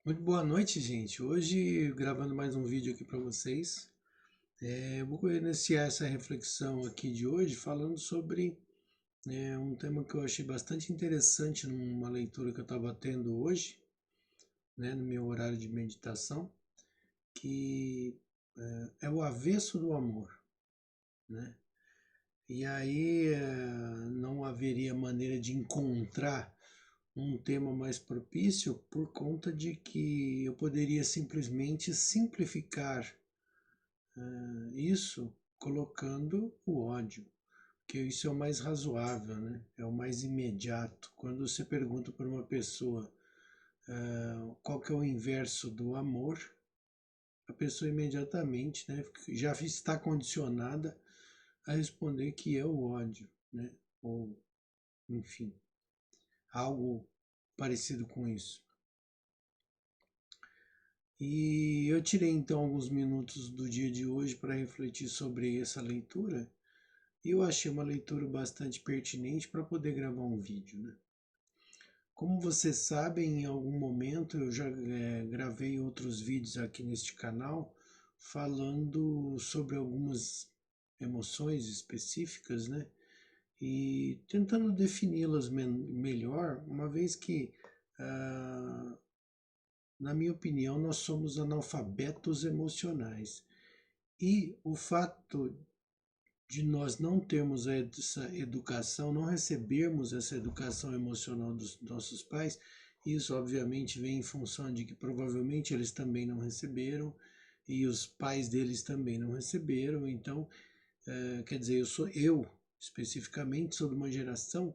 Muito boa noite, gente. Hoje, gravando mais um vídeo aqui para vocês, eu vou iniciar essa reflexão aqui de hoje falando sobre um tema que eu achei bastante interessante numa leitura que eu estava tendo hoje, no meu horário de meditação, que é o avesso do amor, né? E aí não haveria maneira de encontrar um tema mais propício por conta de que eu poderia simplesmente simplificar isso colocando o ódio, que isso é o mais razoável, né? É o mais imediato. Quando você pergunta para uma pessoa qual que é o inverso do amor, a pessoa imediatamente, né, já está condicionada a responder que é o ódio, né? Ou, enfim, algo parecido com isso. E eu tirei então alguns minutos do dia de hoje para refletir sobre essa leitura. E eu achei uma leitura bastante pertinente para poder gravar um vídeo, né? Como vocês sabem, em algum momento eu já gravei outros vídeos aqui neste canal falando sobre algumas emoções específicas, né? E tentando defini-las melhor, uma vez que, ah, na minha opinião, nós somos analfabetos emocionais. E o fato de nós não termos essa educação, não recebermos essa educação emocional dos nossos pais, isso obviamente vem em função de que provavelmente eles também não receberam e os pais deles também não receberam. Então, quer dizer, eu especificamente sou de uma geração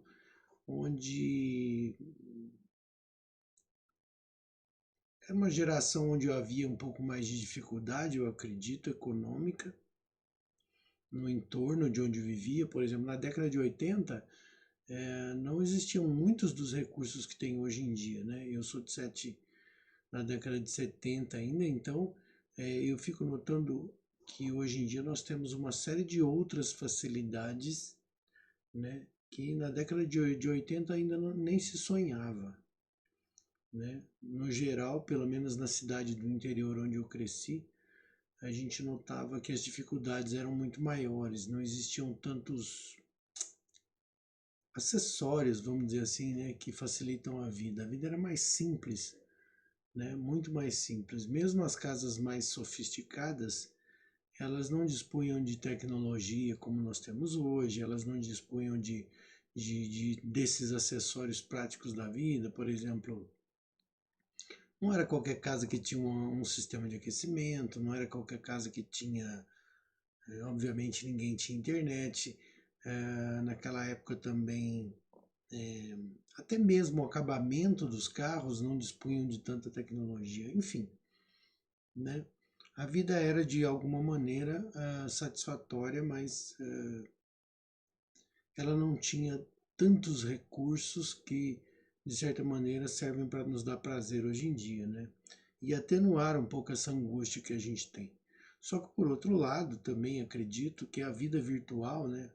onde é uma geração onde havia um pouco mais de dificuldade, eu acredito, econômica no entorno de onde vivia. Por exemplo, na década de 80, não existiam muitos dos recursos que tem hoje em dia, né? Eu sou na década de 70 ainda, então eu fico notando que hoje em dia nós temos uma série de outras facilidades, né? Que na década de 80 ainda nem se sonhava, né? No geral, pelo menos na cidade do interior onde eu cresci, a gente notava que as dificuldades eram muito maiores, não existiam tantos acessórios, vamos dizer assim, né, que facilitam a vida. A vida era mais simples, né, muito mais simples. Mesmo as casas mais sofisticadas, elas não dispunham de tecnologia como nós temos hoje, elas não dispunham desses acessórios práticos da vida. Por exemplo, não era qualquer casa que tinha um sistema de aquecimento, não era qualquer casa que tinha, obviamente ninguém tinha internet. Naquela época também é, até mesmo o acabamento dos carros não dispunham de tanta tecnologia. Enfim, né? A vida era de alguma maneira satisfatória, mas ela não tinha tantos recursos que, de certa maneira, servem para nos dar prazer hoje em dia, né? E atenuar um pouco essa angústia que a gente tem. Só que, por outro lado, também acredito que a vida virtual, né?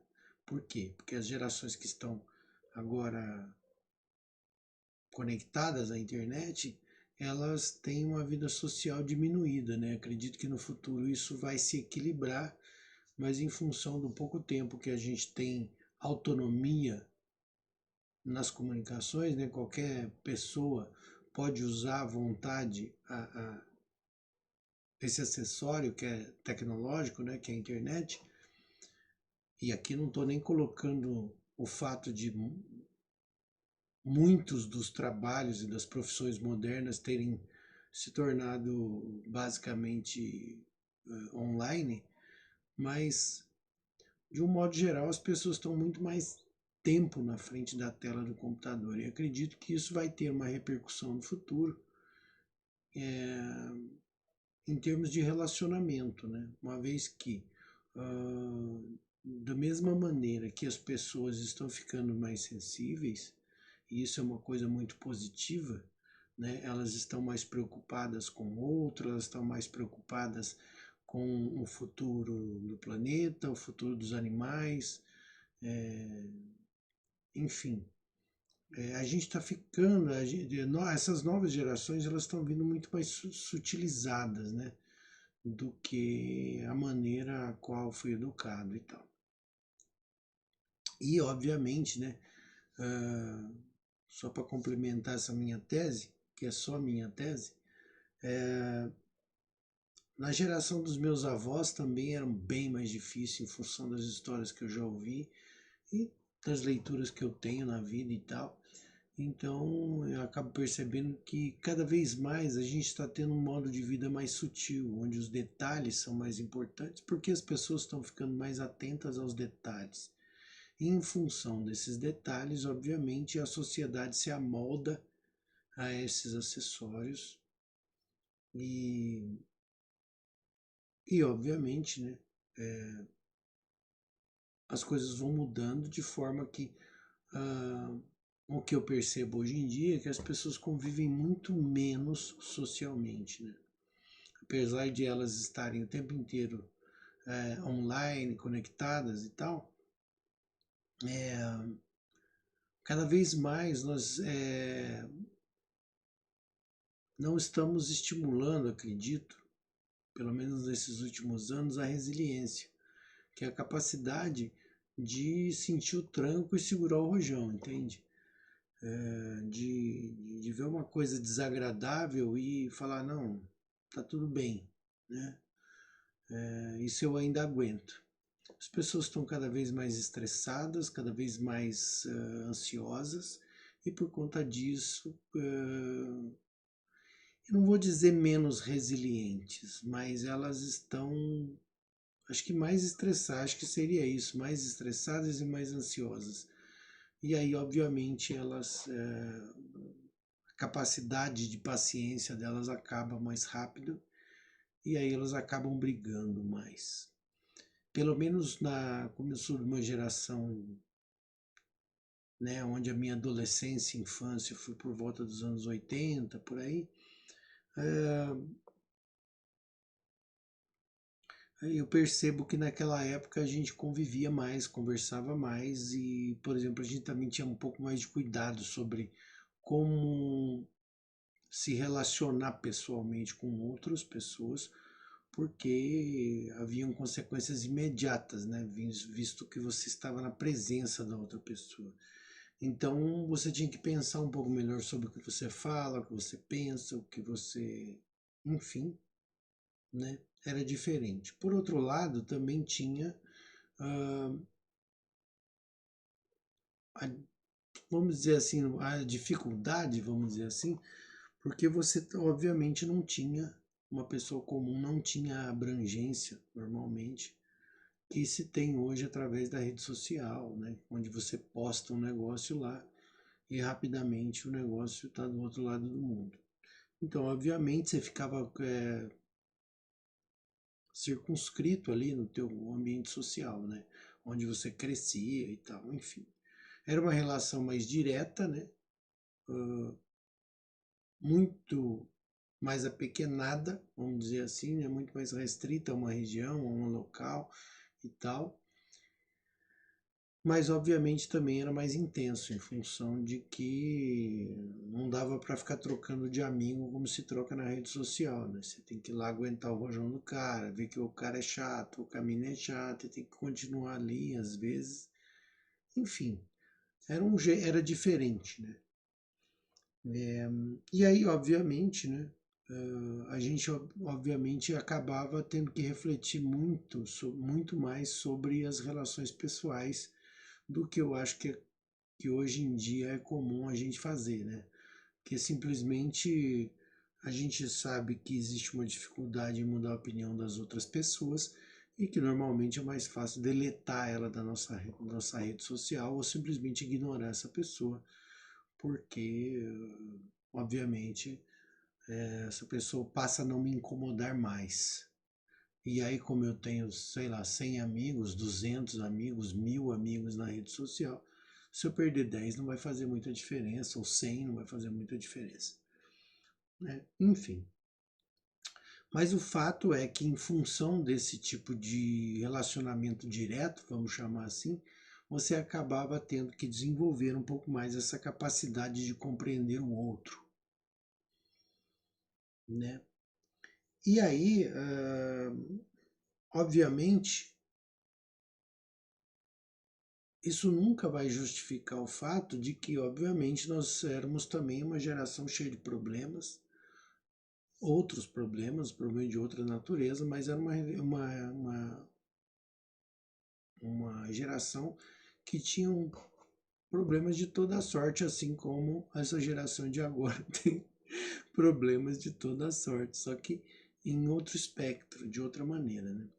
Por quê? Porque as gerações que estão agora conectadas à internet, elas têm uma vida social diminuída, né? Acredito que no futuro isso vai se equilibrar, mas em função do pouco tempo que a gente tem autonomia nas comunicações, né? Qualquer pessoa pode usar à vontade esse acessório que é tecnológico, né? Que é a internet. E aqui não estou nem colocando o fato de muitos dos trabalhos e das profissões modernas terem se tornado basicamente online, mas de um modo geral as pessoas estão muito mais tempo na frente da tela do computador e acredito que isso vai ter uma repercussão no futuro em termos de relacionamento, né? Uma vez que da mesma maneira que as pessoas estão ficando mais sensíveis, e isso é uma coisa muito positiva, né? Elas estão mais preocupadas com o outro, elas estão mais preocupadas com o futuro do planeta, o futuro dos animais, enfim. a gente está ficando, essas novas gerações elas estão vindo muito mais sutilizadas, né, do que a maneira a qual fui educado e tal. E obviamente, né, ah, só para complementar essa minha tese, que é só minha tese, na geração dos meus avós também era bem mais difícil em função das histórias que eu já ouvi e das leituras que eu tenho na vida e tal. Então eu acabo percebendo que cada vez mais a gente está tendo um modo de vida mais sutil, onde os detalhes são mais importantes, porque as pessoas estão ficando mais atentas aos detalhes. E em função desses detalhes, obviamente, a sociedade se amolda a esses acessórios e, e obviamente, né, as coisas vão mudando de forma que ah, o que eu percebo hoje em dia é que as pessoas convivem muito menos socialmente, né? Apesar de elas estarem o tempo inteiro online, conectadas e tal, cada vez mais nós não estamos estimulando, acredito, pelo menos nesses últimos anos, a resiliência, que é a capacidade de sentir o tranco e segurar o rojão, entende? De ver uma coisa desagradável e falar, não, tá tudo bem, né? Isso eu ainda aguento. As pessoas estão cada vez mais estressadas, cada vez mais ansiosas, e por conta disso, eu não vou dizer menos resilientes, mas elas estão, acho que mais estressadas, acho que seria isso, mais estressadas e mais ansiosas. E aí, obviamente, a capacidade de paciência delas acaba mais rápido e aí elas acabam brigando mais. Pelo menos como eu sou de uma geração, né, onde a minha adolescência e infância foi por volta dos anos 80, por aí, eu percebo que naquela época a gente convivia mais, conversava mais e, por exemplo, a gente também tinha um pouco mais de cuidado sobre como se relacionar pessoalmente com outras pessoas, porque haviam consequências imediatas, né? Visto que você estava na presença da outra pessoa. Então você tinha que pensar um pouco melhor sobre o que você fala, o que você pensa, o que você. Enfim, né? Era diferente. Por outro lado, também tinha ah, a, vamos dizer assim, a dificuldade, vamos dizer assim, porque você obviamente não tinha, uma pessoa comum não tinha a abrangência normalmente que se tem hoje através da rede social, né? Onde você posta um negócio lá e rapidamente o negócio está do outro lado do mundo. Então, obviamente, você ficava circunscrito ali no teu ambiente social, né? Onde você crescia e tal, enfim. Era uma relação mais direta, né? Muito mais apequenada, vamos dizer assim, né? Muito mais restrita a uma região, a um local e tal. Mas obviamente também era mais intenso em função de que não dava para ficar trocando de amigo como se troca na rede social, né? Você tem que ir lá aguentar o rojão do cara, ver que o cara é chato, o caminho é chato, e tem que continuar ali às vezes. Enfim, era diferente, né? E aí, obviamente, né? A gente obviamente acabava tendo que refletir muito, muito mais sobre as relações pessoais do que eu acho que hoje em dia é comum a gente fazer, né? Que simplesmente a gente sabe que existe uma dificuldade em mudar a opinião das outras pessoas e que normalmente é mais fácil deletar ela da nossa rede social ou simplesmente ignorar essa pessoa, porque, obviamente, essa pessoa passa a não me incomodar mais. E aí, como eu tenho, sei lá, 100 amigos, 200 amigos, 1000 amigos na rede social, se eu perder 10 não vai fazer muita diferença, ou 100 não vai fazer muita diferença, né? Enfim. Mas o fato é que, em função desse tipo de relacionamento direto, vamos chamar assim, você acabava tendo que desenvolver um pouco mais essa capacidade de compreender o outro, né? E aí, obviamente, isso nunca vai justificar o fato de que, obviamente, nós éramos também uma geração cheia de problemas, outros problemas de outra natureza, mas era uma geração que tinha problemas de toda sorte, assim como essa geração de agora tem problemas de toda sorte, só que em outro espectro, de outra maneira, né?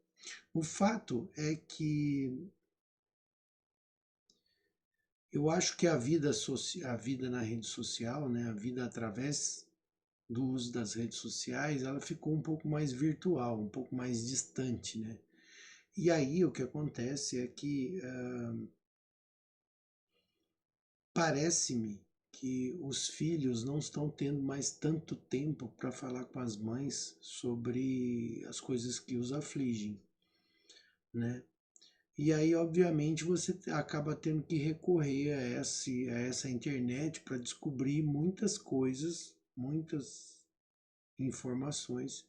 O fato é que eu acho que a vida na rede social, né, a vida através do uso das redes sociais, ela ficou um pouco mais virtual, um pouco mais distante, né? E aí o que acontece é que parece-me que os filhos não estão tendo mais tanto tempo para falar com as mães sobre as coisas que os afligem, né? E aí, obviamente, você acaba tendo que recorrer a essa internet para descobrir muitas coisas, muitas informações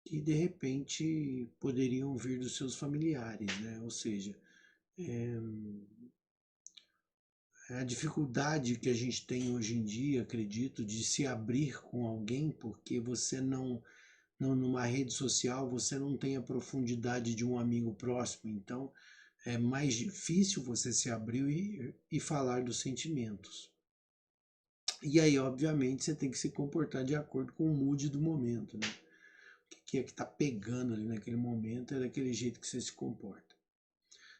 que de repente poderiam vir dos seus familiares, né? Ou seja, a dificuldade que a gente tem hoje em dia, acredito, de se abrir com alguém, porque você não numa rede social, você não tem a profundidade de um amigo próximo, então é mais difícil você se abrir e falar dos sentimentos. E aí, obviamente, você tem que se comportar de acordo com o mood do momento, né? O que é que tá pegando ali naquele momento é daquele jeito que você se comporta.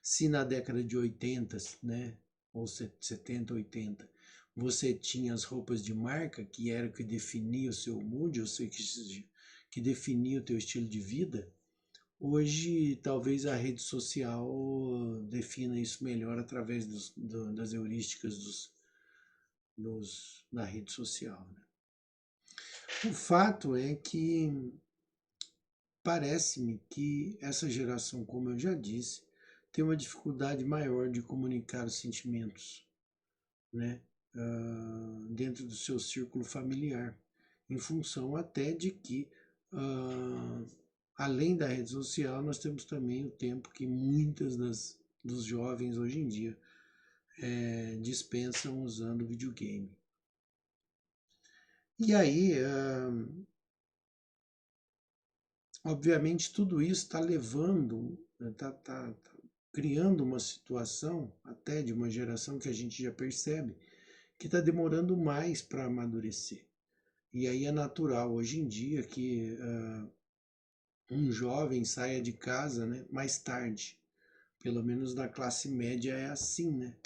Se na década de 80, né, ou 70, 80, você tinha as roupas de marca, que era o que definia o seu mood, ou seja, que definia o teu estilo de vida, hoje talvez a rede social defina isso melhor através das heurísticas da rede social, né? O fato é que parece-me que essa geração, como eu já disse, tem uma dificuldade maior de comunicar os sentimentos, né, dentro do seu círculo familiar, em função até de que, uh, além da rede social, nós temos também o tempo que dos jovens hoje em dia dispensam usando videogame. E aí, obviamente, tudo isso está levando, está criando uma situação, até de uma geração que a gente já percebe, que está demorando mais para amadurecer. E aí é natural hoje em dia que um jovem saia de casa, né, mais tarde. Pelo menos na classe média é assim, né?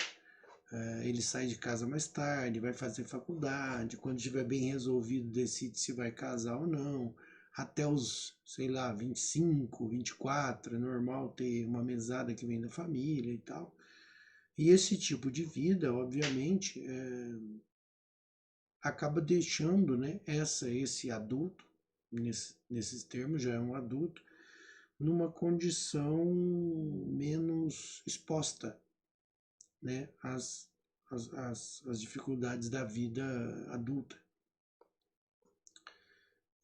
Ele sai de casa mais tarde, vai fazer faculdade, quando estiver bem resolvido, decide se vai casar ou não. Até os, sei lá, 25, 24, é normal ter uma mesada que vem da família e tal. E esse tipo de vida, obviamente, acaba deixando, né, esse adulto, nesses termos, já é um adulto, numa condição menos exposta, né, às dificuldades da vida adulta.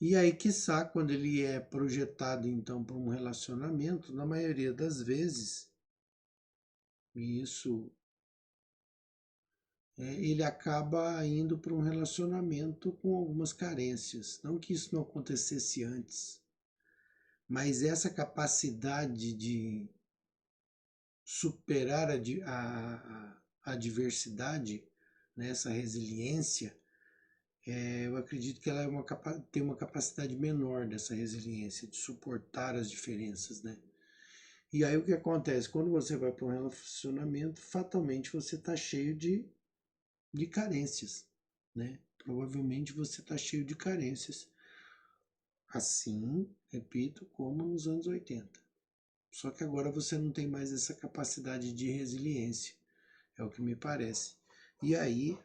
E aí, quiçá, quando ele é projetado então para um relacionamento, na maioria das vezes, e isso ele acaba indo para um relacionamento com algumas carências. Não que isso não acontecesse antes, mas essa capacidade de superar a adversidade, né, essa resiliência, eu acredito que ela tem uma capacidade menor dessa resiliência, de suportar as diferenças, né? E aí o que acontece? Quando você vai para um relacionamento, fatalmente você está cheio de carências, né? Provavelmente você está cheio de carências, assim, repito, como nos anos 80. Só que agora você não tem mais essa capacidade de resiliência, é o que me parece. E aí,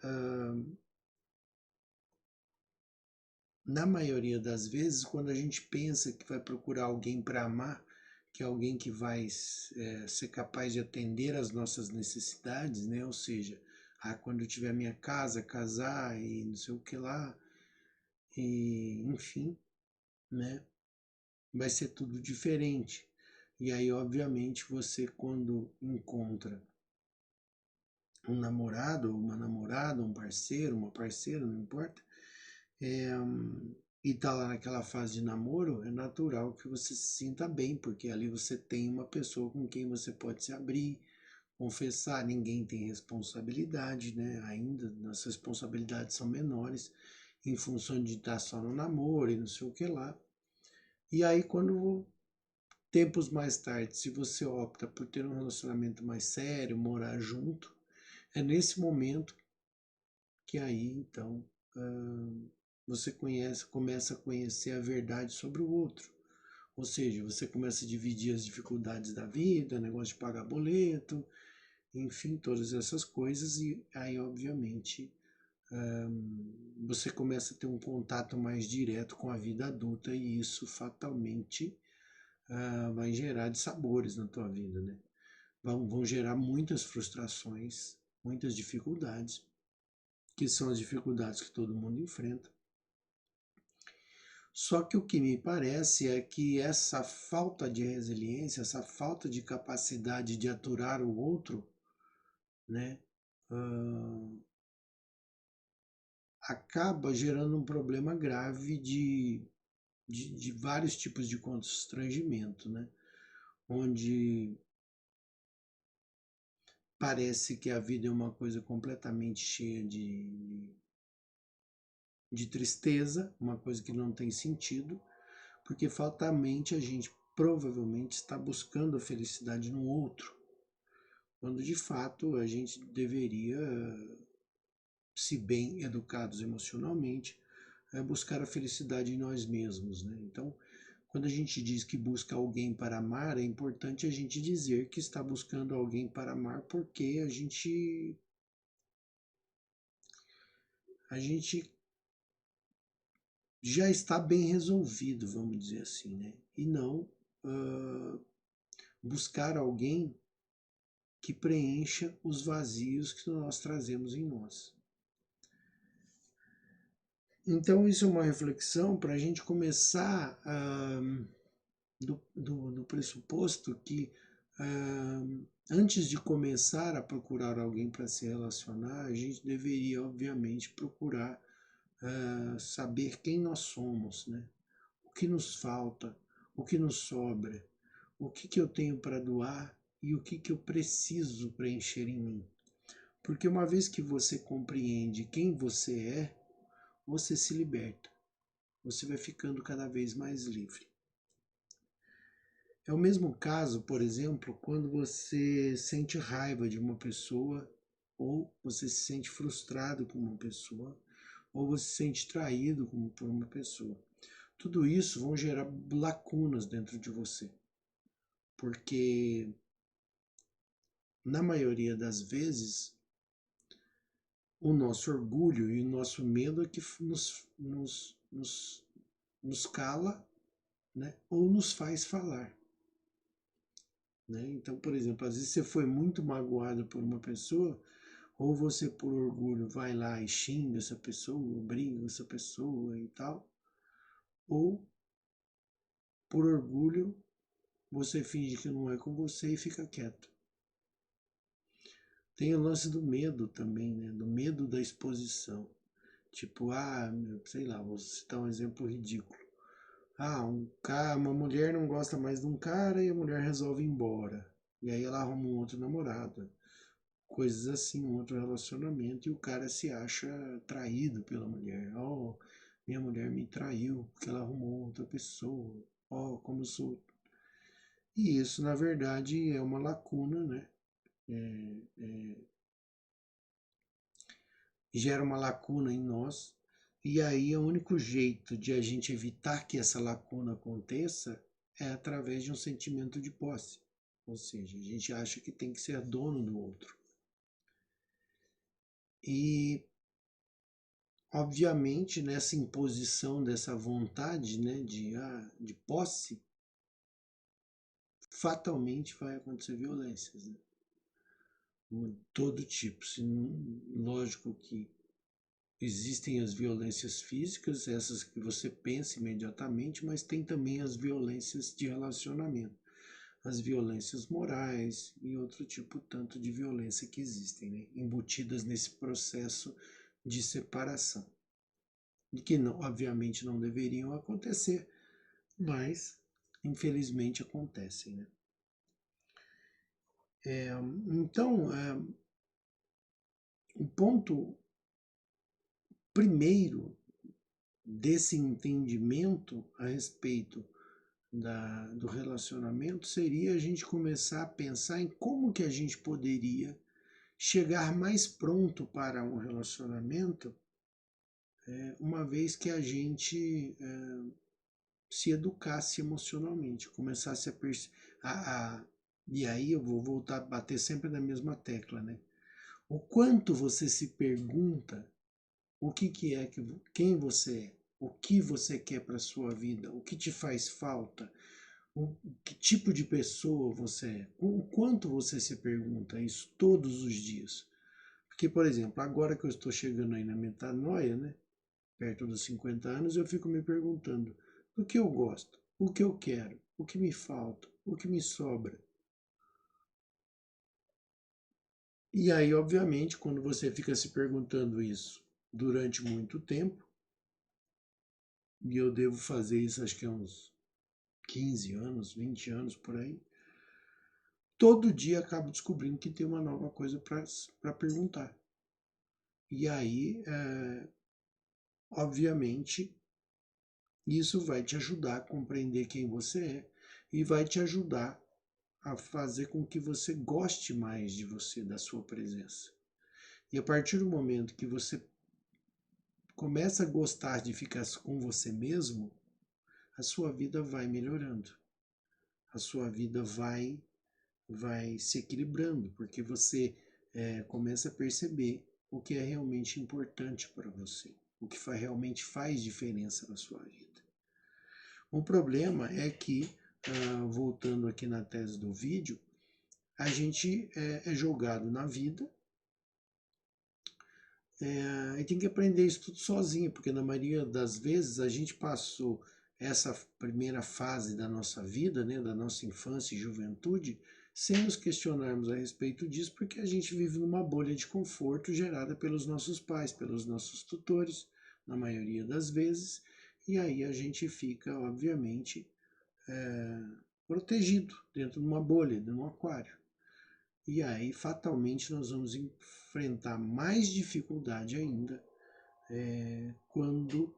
na maioria das vezes, quando a gente pensa que vai procurar alguém para amar, que é alguém que vai ser capaz de atender às nossas necessidades, né? Ou seja, quando eu tiver minha casa, casar e não sei o que lá, e enfim, né? Vai ser tudo diferente. E aí, obviamente, você quando encontra um namorado, ou uma namorada, um parceiro, uma parceira, não importa, e tá lá naquela fase de namoro, é natural que você se sinta bem, porque ali você tem uma pessoa com quem você pode se abrir, confessar, ninguém tem responsabilidade, né? Ainda as responsabilidades são menores em função de estar só no namoro e não sei o que lá. E aí quando tempos mais tarde, se você opta por ter um relacionamento mais sério, morar junto, é nesse momento que aí então você começa a conhecer a verdade sobre o outro. Ou seja, você começa a dividir as dificuldades da vida, negócio de pagar boleto, enfim, todas essas coisas, e aí, obviamente, você começa a ter um contato mais direto com a vida adulta, e isso fatalmente vai gerar dissabores na tua vida, né? Vão gerar muitas frustrações, muitas dificuldades, que são as dificuldades que todo mundo enfrenta. Só que o que me parece é que essa falta de resiliência, essa falta de capacidade de aturar o outro, né, acaba gerando um problema grave de vários tipos de constrangimento, né, onde parece que a vida é uma coisa completamente cheia de tristeza, uma coisa que não tem sentido, porque fatalmente a gente provavelmente está buscando a felicidade no outro, quando de fato a gente deveria, se bem educados emocionalmente, buscar a felicidade em nós mesmos, né? Então, quando a gente diz que busca alguém para amar, é importante a gente dizer que está buscando alguém para amar porque a gente já está bem resolvido, vamos dizer assim, né? E não buscar alguém que preencha os vazios que nós trazemos em nós. Então, isso é uma reflexão para a gente começar do pressuposto que antes de começar a procurar alguém para se relacionar, a gente deveria, obviamente, procurar saber quem nós somos, né? O que nos falta, o que nos sobra, o que eu tenho para doar e o que eu preciso preencher em mim. Porque uma vez que você compreende quem você é, você se liberta. Você vai ficando cada vez mais livre. É o mesmo caso, por exemplo, quando você sente raiva de uma pessoa, ou você se sente frustrado com uma pessoa, ou você se sente traído por uma pessoa. Tudo isso vão gerar lacunas dentro de você. Porque, na maioria das vezes, o nosso orgulho e o nosso medo é que nos cala, né, ou nos faz falar. Né? Então, por exemplo, às vezes você foi muito magoado por uma pessoa, ou você por orgulho vai lá e xinga essa pessoa, briga com essa pessoa e tal, ou por orgulho você finge que não é com você e fica quieto. Tem o lance do medo também, né? Do medo da exposição. Tipo, sei lá, vou citar um exemplo ridículo. Uma mulher não gosta mais de um cara e a mulher resolve ir embora. E aí ela arruma um outro namorado. Coisas assim, um outro relacionamento, e o cara se acha traído pela mulher. Oh, minha mulher me traiu porque ela arrumou outra pessoa. Oh, como eu sou. E isso, na verdade, é uma lacuna, né? É, é, gera uma lacuna em nós. E aí, o único jeito de a gente evitar que essa lacuna aconteça é através de um sentimento de posse. Ou seja, a gente acha que tem que ser dono do outro. E, obviamente, nessa imposição dessa vontade, né, de posse, fatalmente vai acontecer violências, né? De todo tipo. Lógico que existem as violências físicas, essas que você pensa imediatamente, mas tem também as violências de relacionamento, as violências morais e outro tipo tanto de violência que existem, né? Embutidas nesse processo de separação. E que não, obviamente não deveriam acontecer, mas infelizmente acontecem, né? Então, o ponto primeiro desse entendimento a respeito do relacionamento seria a gente começar a pensar em como que a gente poderia chegar mais pronto para um relacionamento, uma vez que a gente se educasse emocionalmente, começasse e aí eu vou voltar a bater sempre na mesma tecla, né? O quanto você se pergunta o que é quem você é, o que você quer para sua vida, o que te faz falta, que tipo de pessoa você é, o quanto você se pergunta isso todos os dias. Porque, por exemplo, agora que eu estou chegando aí na metanoia, né, perto dos 50 anos, eu fico me perguntando o que eu gosto, o que eu quero, o que me falta, o que me sobra. E aí, obviamente, quando você fica se perguntando isso durante muito tempo, e eu devo fazer isso acho que há uns 15 anos, 20 anos por aí, todo dia acabo descobrindo que tem uma nova coisa para perguntar. E aí, obviamente, isso vai te ajudar a compreender quem você é e vai te ajudar a fazer com que você goste mais de você, da sua presença. E a partir do momento que você começa a gostar de ficar com você mesmo, a sua vida vai melhorando. A sua vida vai se equilibrando, porque você começa a perceber o que é realmente importante para você, o que realmente faz diferença na sua vida. O problema é que, voltando aqui na tese do vídeo, a gente é jogado na vida e tem que aprender isso tudo sozinho, porque na maioria das vezes a gente passou essa primeira fase da nossa vida, né, da nossa infância e juventude, sem nos questionarmos a respeito disso, porque a gente vive numa bolha de conforto gerada pelos nossos pais, pelos nossos tutores, na maioria das vezes, e aí a gente fica, obviamente, protegido dentro de uma bolha, de um aquário. E aí, fatalmente, nós vamos enfrentar mais dificuldade ainda quando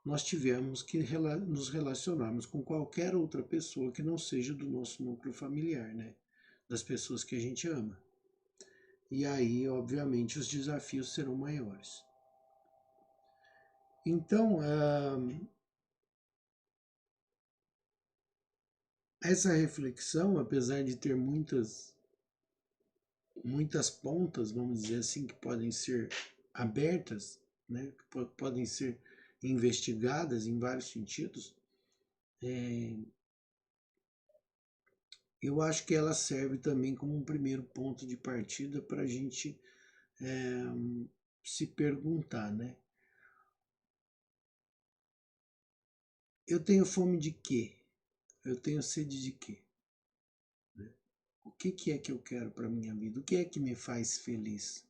nós tivermos que nos relacionarmos com qualquer outra pessoa que não seja do nosso núcleo familiar, né? Das pessoas que a gente ama. E aí, obviamente, os desafios serão maiores. Então, essa reflexão, apesar de ter muitas pontas, vamos dizer assim, que podem ser abertas, né, que podem ser investigadas em vários sentidos, eu acho que ela serve também como um primeiro ponto de partida para a gente se perguntar, né? Eu tenho fome de quê? Eu tenho sede de quê? O que é que eu quero para a minha vida? O que é que me faz feliz?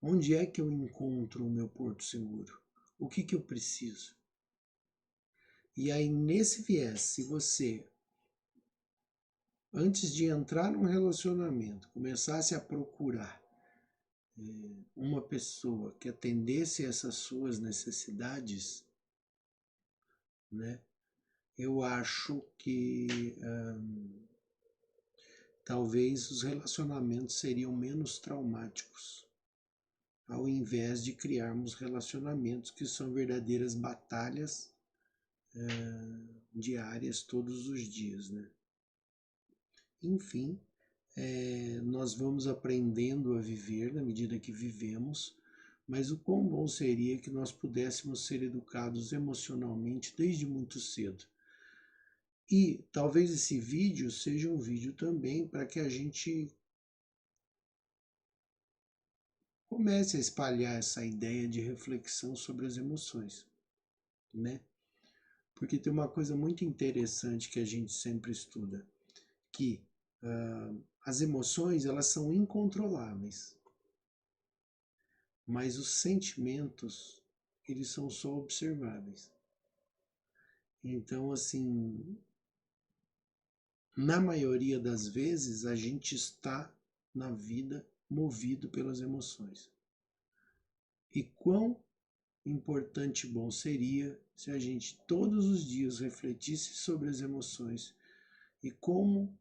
Onde é que eu encontro o meu porto seguro? O que eu preciso? E aí, nesse viés, se você, antes de entrar num relacionamento, começasse a procurar uma pessoa que atendesse essas suas necessidades, né, eu acho que talvez os relacionamentos seriam menos traumáticos, ao invés de criarmos relacionamentos que são verdadeiras batalhas diárias todos os dias, né? Enfim, nós vamos aprendendo a viver na medida que vivemos, mas o quão bom seria que nós pudéssemos ser educados emocionalmente desde muito cedo. E talvez esse vídeo seja um vídeo também para que a gente comece a espalhar essa ideia de reflexão sobre as emoções, né? Porque tem uma coisa muito interessante que a gente sempre estuda, que as emoções elas são incontroláveis, mas os sentimentos eles são só observáveis. Então, assim, na maioria das vezes a gente está na vida movido pelas emoções. E quão importante e bom seria se a gente todos os dias refletisse sobre as emoções e como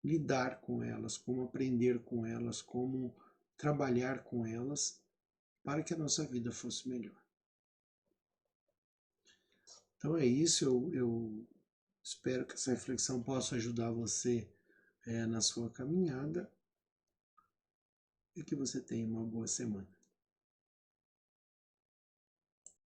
lidar com elas, como aprender com elas, como trabalhar com elas para que a nossa vida fosse melhor. Então é isso, eu espero que essa reflexão possa ajudar você na sua caminhada e que você tenha uma boa semana.